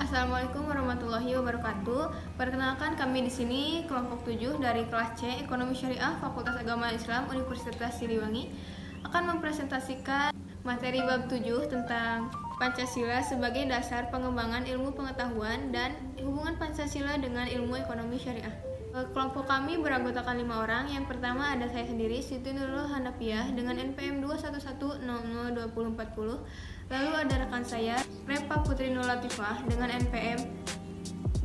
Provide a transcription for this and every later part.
Assalamualaikum warahmatullahi wabarakatuh. Perkenalkan, kami di sini kelompok 7 dari kelas C Ekonomi Syariah Fakultas Agama Islam Universitas Siliwangi akan mempresentasikan materi bab 7 tentang Pancasila sebagai dasar pengembangan ilmu pengetahuan dan hubungan Pancasila dengan ilmu ekonomi syariah. Kelompok kami beranggotakan 5 orang. Yang pertama ada saya sendiri, Siti Nurul Hanafiah dengan NPM 211002040. Lalu ada rekan saya, Repa Putri Nur Latifah dengan NPM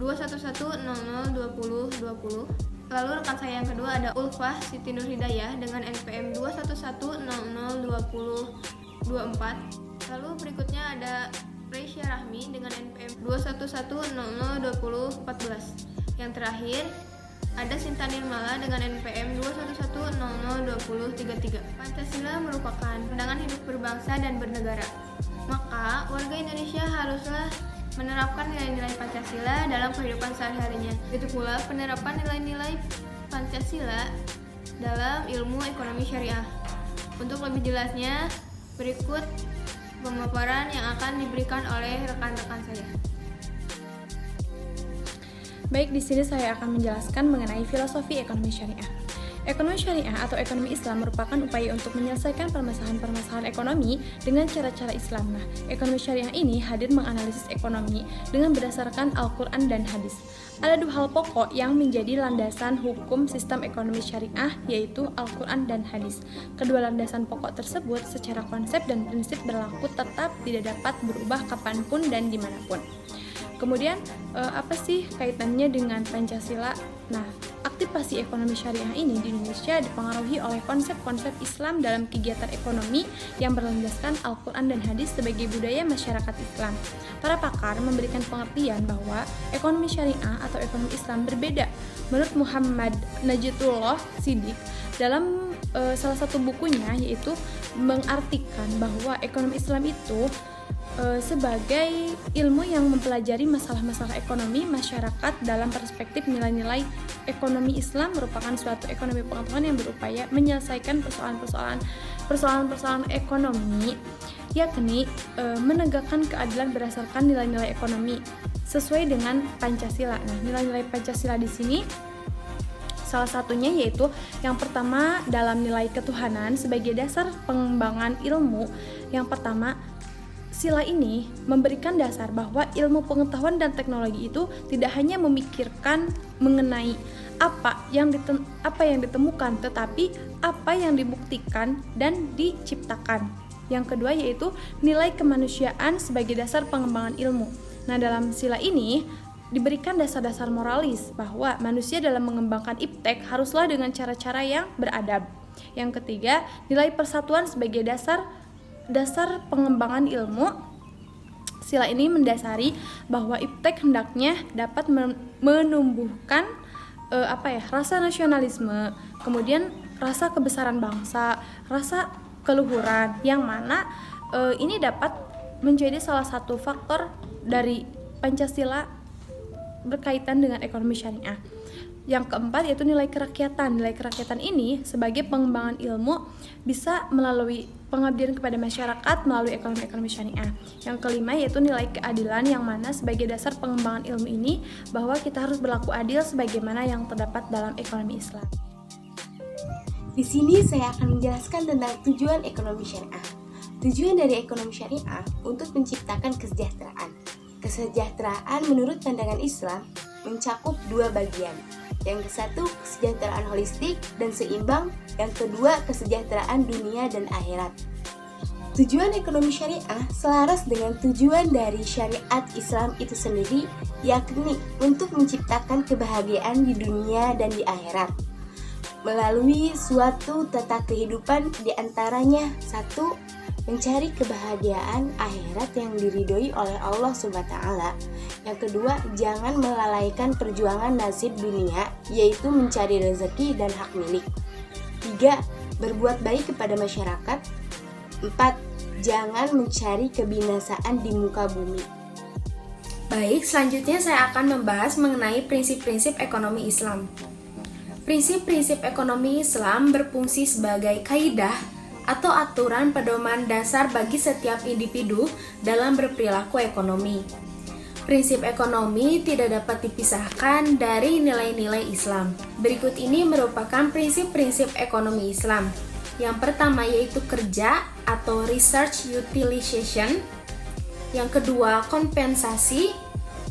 211002020. Lalu rekan saya yang kedua ada Ulfah Siti Nur Hidayah dengan NPM 211002024. Lalu berikutnya ada Reisya Rahmi dengan NPM 211002014. Yang terakhir ada Sinta Nirmala dengan NPM 211002033. Pancasila merupakan pandangan hidup berbangsa dan bernegara. Maka warga Indonesia haruslah menerapkan nilai-nilai Pancasila dalam kehidupan sehari-harinya. Begitu pula penerapan nilai-nilai Pancasila dalam ilmu ekonomi syariah. Untuk lebih jelasnya, berikut pemaparan yang akan diberikan oleh rekan-rekan saya. Baik, di sini saya akan menjelaskan mengenai filosofi ekonomi syariah. Ekonomi syariah atau ekonomi Islam merupakan upaya untuk menyelesaikan permasalahan-permasalahan ekonomi dengan cara-cara Islam. Nah, ekonomi syariah ini hadir menganalisis ekonomi dengan berdasarkan Al-Quran dan hadis. Ada dua hal pokok yang menjadi landasan hukum sistem ekonomi syariah, yaitu Al-Quran dan hadis. Kedua landasan pokok tersebut secara konsep dan prinsip berlaku tetap, tidak dapat berubah kapanpun dan dimanapun. Kemudian, apa sih kaitannya dengan Pancasila? Nah, aktivasi ekonomi syariah ini di Indonesia dipengaruhi oleh konsep-konsep Islam dalam kegiatan ekonomi yang berlandaskan Al-Quran dan hadis sebagai budaya masyarakat Islam. Para pakar memberikan pengertian bahwa ekonomi syariah atau ekonomi Islam berbeda. Menurut Muhammad Najatullah Siddiq, dalam salah satu bukunya, yaitu mengartikan bahwa ekonomi Islam itu sebagai ilmu yang mempelajari masalah-masalah ekonomi masyarakat dalam perspektif nilai-nilai ekonomi Islam merupakan suatu ekonomi pengetahuan yang berupaya menyelesaikan persoalan-persoalan ekonomi, yakni menegakkan keadilan berdasarkan nilai-nilai ekonomi sesuai dengan Pancasila. Nah, nilai-nilai Pancasila di sini salah satunya yaitu yang pertama dalam nilai ketuhanan sebagai dasar pengembangan ilmu. Yang pertama, sila ini memberikan dasar bahwa ilmu pengetahuan dan teknologi itu tidak hanya memikirkan mengenai apa yang ditemukan, tetapi apa yang dibuktikan dan diciptakan. Yang kedua yaitu nilai kemanusiaan sebagai dasar pengembangan ilmu. Nah, dalam sila ini diberikan dasar-dasar moralis bahwa manusia dalam mengembangkan iptek haruslah dengan cara-cara yang beradab. Yang ketiga, nilai persatuan sebagai dasar pengembangan ilmu. Sila ini mendasari bahwa iptek hendaknya dapat menumbuhkan rasa nasionalisme, kemudian rasa kebesaran bangsa, rasa keluhuran, yang mana ini dapat menjadi salah satu faktor dari Pancasila berkaitan dengan ekonomi syariah. Yang keempat yaitu nilai kerakyatan. Nilai kerakyatan ini sebagai pengembangan ilmu bisa melalui pengabdian kepada masyarakat melalui ekonomi syariah. Yang kelima yaitu nilai keadilan, yang mana sebagai dasar pengembangan ilmu ini bahwa kita harus berlaku adil sebagaimana yang terdapat dalam ekonomi Islam. Di sini saya akan menjelaskan tentang tujuan ekonomi syariah. Tujuan dari ekonomi syariah untuk menciptakan kesejahteraan. Kesejahteraan menurut pandangan Islam mencakup dua bagian. Yang satu, kesejahteraan holistik dan seimbang. Yang kedua, kesejahteraan dunia dan akhirat. Tujuan ekonomi syariah selaras dengan tujuan dari syariat Islam itu sendiri, yakni untuk menciptakan kebahagiaan di dunia dan di akhirat melalui suatu tata kehidupan, diantaranya satu, mencari kebahagiaan akhirat yang diridhoi oleh Allah SWT. Yang kedua, jangan melalaikan perjuangan nasib dunia, yaitu mencari rezeki dan hak milik. 3. Berbuat baik kepada masyarakat. 4. Jangan mencari kebinasaan di muka bumi. Baik, selanjutnya saya akan membahas mengenai prinsip-prinsip ekonomi Islam. Prinsip-prinsip ekonomi Islam berfungsi sebagai kaidah atau aturan pedoman dasar bagi setiap individu dalam berperilaku ekonomi. Prinsip ekonomi tidak dapat dipisahkan dari nilai-nilai Islam. Berikut ini merupakan prinsip-prinsip ekonomi Islam. Yang pertama yaitu kerja atau research utilization. Yang kedua kompensasi.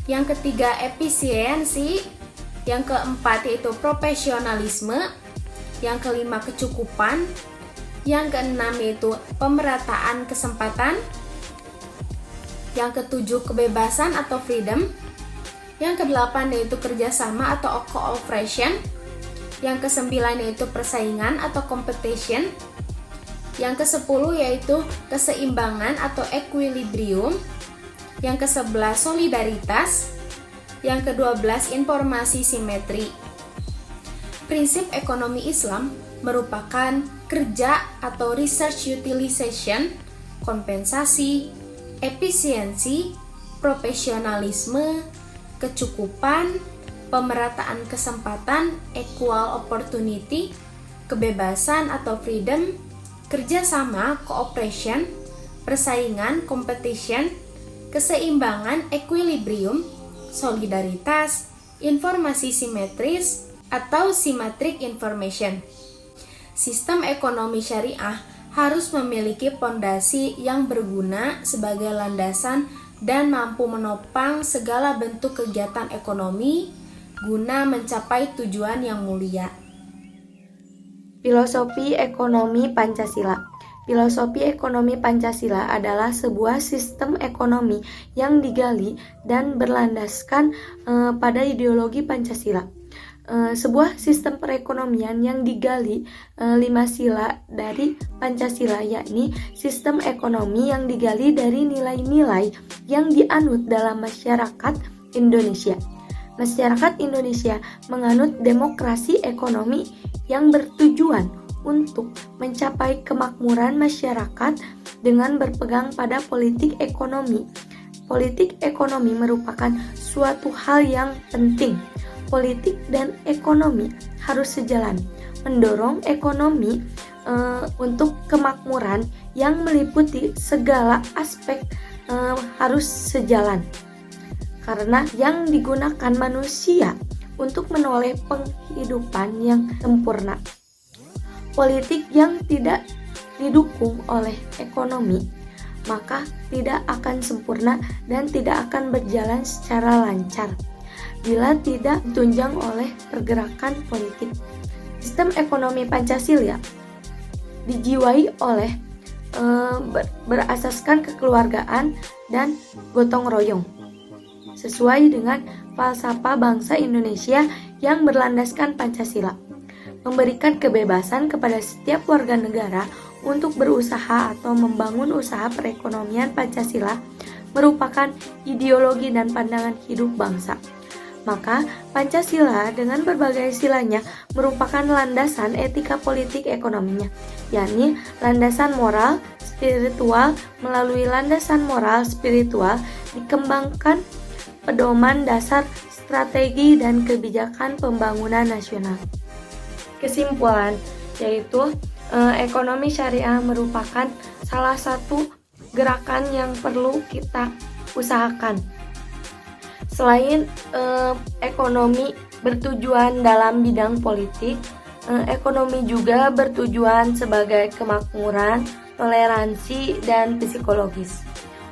Yang ketiga efisiensi. Yang keempat yaitu profesionalisme. Yang kelima kecukupan. Yang keenam yaitu pemerataan kesempatan. Yang ketujuh kebebasan atau freedom. Yang kedelapan yaitu kerjasama atau cooperation. Yang kesembilan yaitu persaingan atau competition. Yang kesepuluh yaitu keseimbangan atau equilibrium. Yang kesebelas solidaritas. Yang kedua belas informasi simetri. Prinsip ekonomi Islam merupakan kerja atau research utilization, kompensasi, efisiensi, profesionalisme, kecukupan, pemerataan kesempatan, equal opportunity, kebebasan atau freedom, kerjasama, cooperation, persaingan, competition, keseimbangan, equilibrium, solidaritas, informasi simetris, atau symmetric information. Sistem ekonomi syariah harus memiliki fondasi yang berguna sebagai landasan dan mampu menopang segala bentuk kegiatan ekonomi guna mencapai tujuan yang mulia. Filosofi ekonomi Pancasila. Filosofi ekonomi Pancasila adalah sebuah sistem ekonomi yang digali dan berlandaskan pada ideologi Pancasila. Sebuah sistem perekonomian yang digali 5 sila dari Pancasila, yakni sistem ekonomi yang digali dari nilai-nilai yang dianut dalam masyarakat Indonesia. Masyarakat Indonesia menganut demokrasi ekonomi yang bertujuan untuk mencapai kemakmuran masyarakat dengan berpegang pada politik ekonomi. Politik ekonomi merupakan suatu hal yang penting. Politik dan ekonomi harus sejalan, mendorong ekonomi untuk kemakmuran yang meliputi segala aspek harus sejalan, karena yang digunakan manusia untuk menoleh penghidupan yang sempurna. Politik yang tidak didukung oleh ekonomi maka tidak akan sempurna dan tidak akan berjalan secara lancar bila tidak ditunjang oleh pergerakan politik. Sistem ekonomi Pancasila dijiwai oleh berasaskan kekeluargaan dan gotong royong, sesuai dengan falsafah bangsa Indonesia yang berlandaskan Pancasila, memberikan kebebasan kepada setiap warga negara untuk berusaha atau membangun usaha perekonomian. Pancasila merupakan ideologi dan pandangan hidup bangsa. Maka Pancasila dengan berbagai silanya merupakan landasan etika politik ekonominya, yakni landasan moral spiritual. Melalui landasan moral spiritual dikembangkan pedoman dasar strategi dan kebijakan pembangunan nasional. Kesimpulan yaitu ekonomi syariah merupakan salah satu gerakan yang perlu kita usahakan. Selain ekonomi bertujuan dalam bidang politik, ekonomi juga bertujuan sebagai kemakmuran, toleransi, dan psikologis.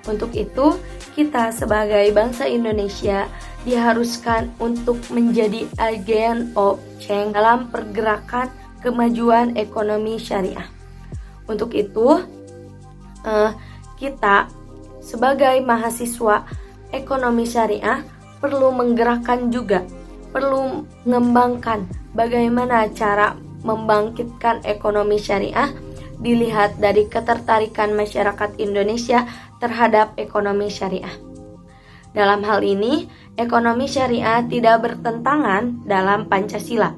Untuk itu, kita sebagai bangsa Indonesia diharuskan untuk menjadi agent of change dalam pergerakan kemajuan ekonomi syariah. Untuk itu, kita sebagai mahasiswa ekonomi syariah perlu menggerakkan juga, perlu mengembangkan bagaimana cara membangkitkan ekonomi syariah dilihat dari ketertarikan masyarakat Indonesia terhadap ekonomi syariah. Dalam hal ini, ekonomi syariah tidak bertentangan dalam Pancasila,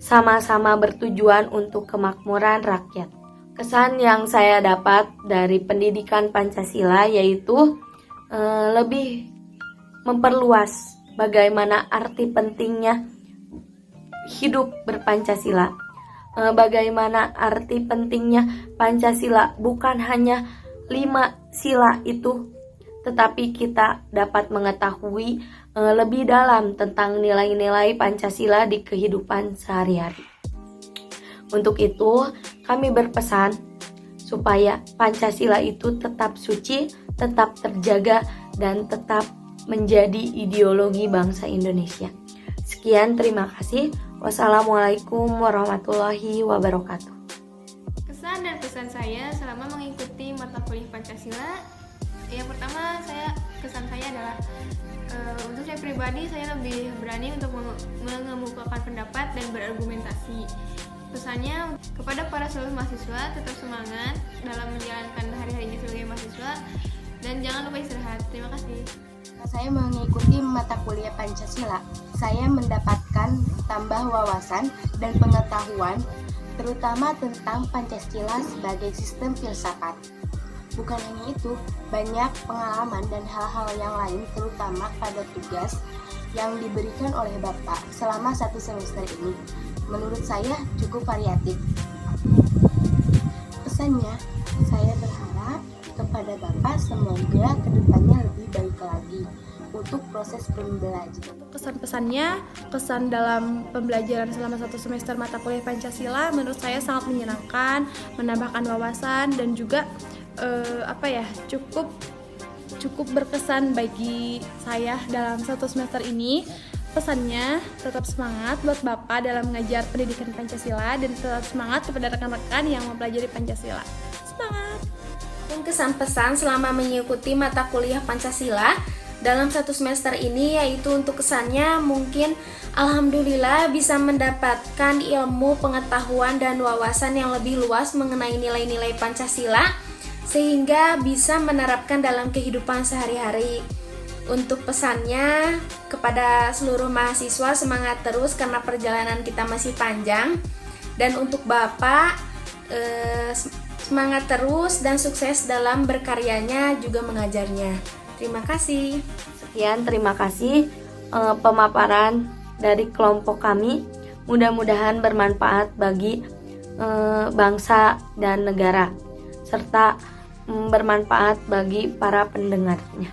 sama-sama bertujuan untuk kemakmuran rakyat. Kesan yang saya dapat dari pendidikan Pancasila yaitu lebih memperluas bagaimana arti pentingnya hidup berpancasila, bagaimana arti pentingnya Pancasila bukan hanya 5 sila itu, tetapi kita dapat mengetahui lebih dalam tentang nilai-nilai Pancasila di kehidupan sehari-hari. Untuk itu, kami berpesan supaya Pancasila itu tetap suci, tetap terjaga, dan tetap menjadi ideologi bangsa Indonesia. Sekian, terima kasih. Wassalamualaikum warahmatullahi wabarakatuh. Kesan dan pesan saya selama mengikuti mata kuliah Pancasila, yang pertama kesan saya adalah untuk saya pribadi, saya lebih berani untuk mengemukakan pendapat dan berargumentasi. Pesannya kepada para seluruh mahasiswa, tetap semangat dalam menjalankan hari-harinya sebagai mahasiswa dan jangan lupa istirahat. Terima kasih. Saya mengikuti mata kuliah Pancasila. Saya mendapatkan tambah wawasan dan pengetahuan terutama tentang Pancasila sebagai sistem filsafat. Bukan hanya itu, banyak pengalaman dan hal-hal yang lain terutama pada tugas yang diberikan oleh Bapak selama 1 semester ini. Menurut saya cukup variatif. Pesannya, saya berharap kepada Bapak semoga kedepannya lebih baik lagi untuk proses pembelajaran. Kesan-pesannya, kesan dalam pembelajaran selama 1 semester mata kuliah Pancasila menurut saya sangat menyenangkan, menambahkan wawasan dan juga cukup berkesan bagi saya dalam 1 semester ini. Pesannya, tetap semangat buat Bapak dalam mengajar pendidikan Pancasila dan tetap semangat kepada rekan-rekan yang mempelajari Pancasila. Semangat! Dan kesan pesan selama mengikuti mata kuliah Pancasila dalam 1 semester ini yaitu untuk kesannya mungkin alhamdulillah bisa mendapatkan ilmu, pengetahuan, dan wawasan yang lebih luas mengenai nilai-nilai Pancasila sehingga bisa menerapkan dalam kehidupan sehari-hari. Untuk pesannya kepada seluruh mahasiswa, semangat terus karena perjalanan kita masih panjang. Dan untuk Bapak, semangat terus dan sukses dalam berkaryanya juga mengajarnya. Terima kasih. Sekian, terima kasih pemaparan dari kelompok kami. Mudah-mudahan bermanfaat bagi bangsa dan negara serta bermanfaat bagi para pendengarnya.